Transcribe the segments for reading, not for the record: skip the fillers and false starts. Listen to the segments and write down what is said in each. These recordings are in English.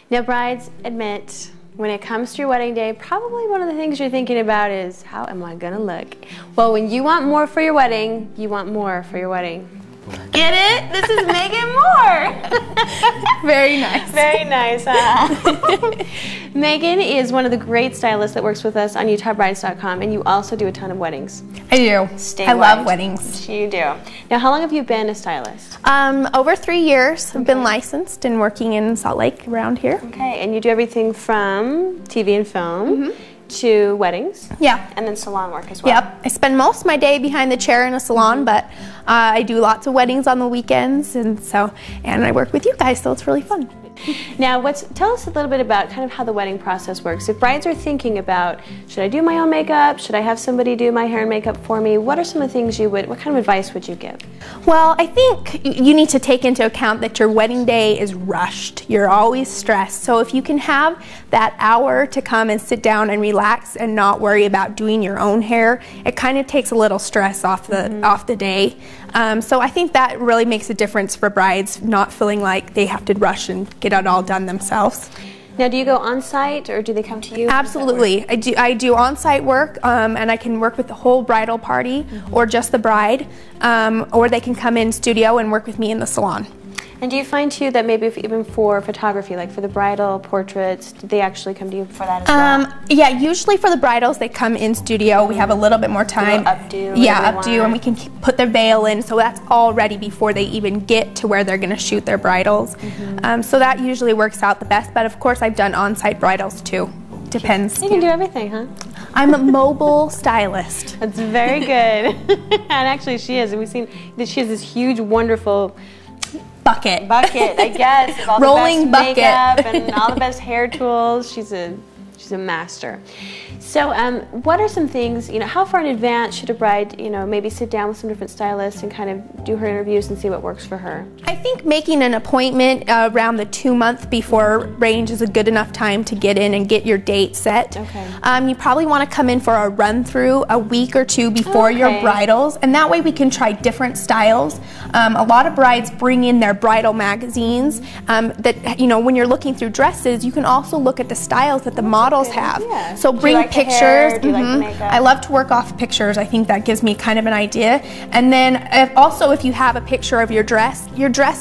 Now, brides, admit, when it comes to your wedding day, probably one of the things you're thinking about is, how am I gonna look? Well, when you want more for your wedding, you want more for your wedding. Get it? This is Megan Moore. Very nice. Very nice, huh? Megan is one of the great stylists that works with us on UtahBrides.com, and you also do a ton of weddings. I do. I love weddings. You do. Now, how long have you been a stylist? Over 3 years. I've been licensed and working in Salt Lake around here. Okay, and you do everything from TV and film to weddings. Yeah. And then salon work as well. Yep. I spend most of my day behind the chair in a salon, but I do lots of weddings on the weekends, and I work with you guys, so it's really fun. Now, tell us a little bit about kind of how the wedding process works. If brides are thinking about, should I do my own makeup? Should I have somebody do my hair and makeup for me? What are some of the things what kind of advice would you give? Well, I think you need to take into account that your wedding day is rushed. You're always stressed. So if you can have that hour to come and sit down and relax and not worry about doing your own hair, it kind of takes a little stress off the day. So I think that really makes a difference for brides, not feeling like they have to rush and get it all done themselves. Now, do you go on-site or do they come to you? Absolutely. I do on-site work, and I can work with the whole bridal party or just the bride, or they can come in studio and work with me in the salon. And do you find too that maybe even for photography, like for the bridal portraits, do they actually come to you for that as well? Yeah, usually for the bridals they come in studio. We have a little bit more time. Updo. Yeah, updo, and we can put their veil in, so that's all ready before they even get to where they're going to shoot their bridals. So that usually works out the best. But of course, I've done on-site bridals too. Depends. You can do everything, huh? I'm a mobile stylist. That's very good. And actually, she is. And we've seen that she has this huge, wonderful bucket, I guess, with all rolling the best bucket makeup and all the best hair tools. She's a master. So, what are some things, how far in advance should a bride, maybe sit down with some different stylists and kind of do her interviews and see what works for her? I think making an appointment around the 2-month before range is a good enough time to get in and get your date set. Okay. You probably want to come in for a run-through a week or two before your bridals, and that way we can try different styles. A lot of brides bring in their bridal magazines that, when you're looking through dresses, you can also look at the styles that the models have. Yeah. So bring pictures. Do you like the makeup? I love to work off pictures. I think that gives me kind of an idea. And then if you have a picture of your dress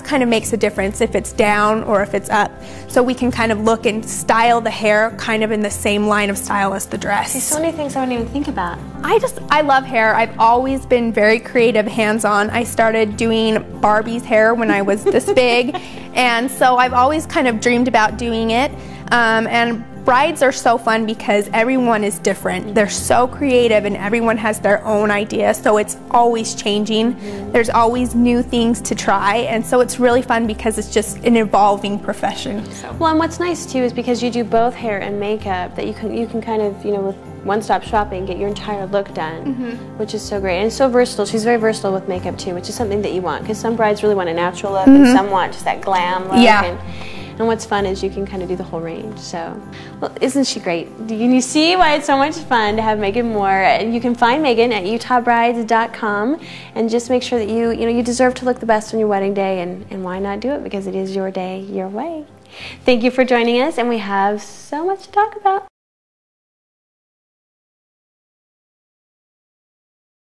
kind of makes a difference if it's down or if it's up. So we can kind of look and style the hair kind of in the same line of style as the dress. There's so many things I wouldn't even think about. I love hair. I've always been very creative, hands-on. I started doing Barbie's hair when I was this big, and so I've always kind of dreamed about doing it. And brides are so fun because everyone is different. They're so creative and everyone has their own idea, so it's always changing. There's always new things to try, and so it's really fun because it's just an evolving profession. Well, and what's nice too is because you do both hair and makeup, that you can kind of, with one-stop shopping, get your entire look done, which is so great. And it's so versatile. She's very versatile with makeup too, which is something that you want, because some brides really want a natural look and some want just that glam look. Yeah. And what's fun is you can kind of do the whole range. So, well, isn't she great? You see why it's so much fun to have Megan Moore. And you can find Megan at UtahBrides.com, and just make sure that you deserve to look the best on your wedding day, and why not do it, because it is your day, your way. Thank you for joining us, and we have so much to talk about.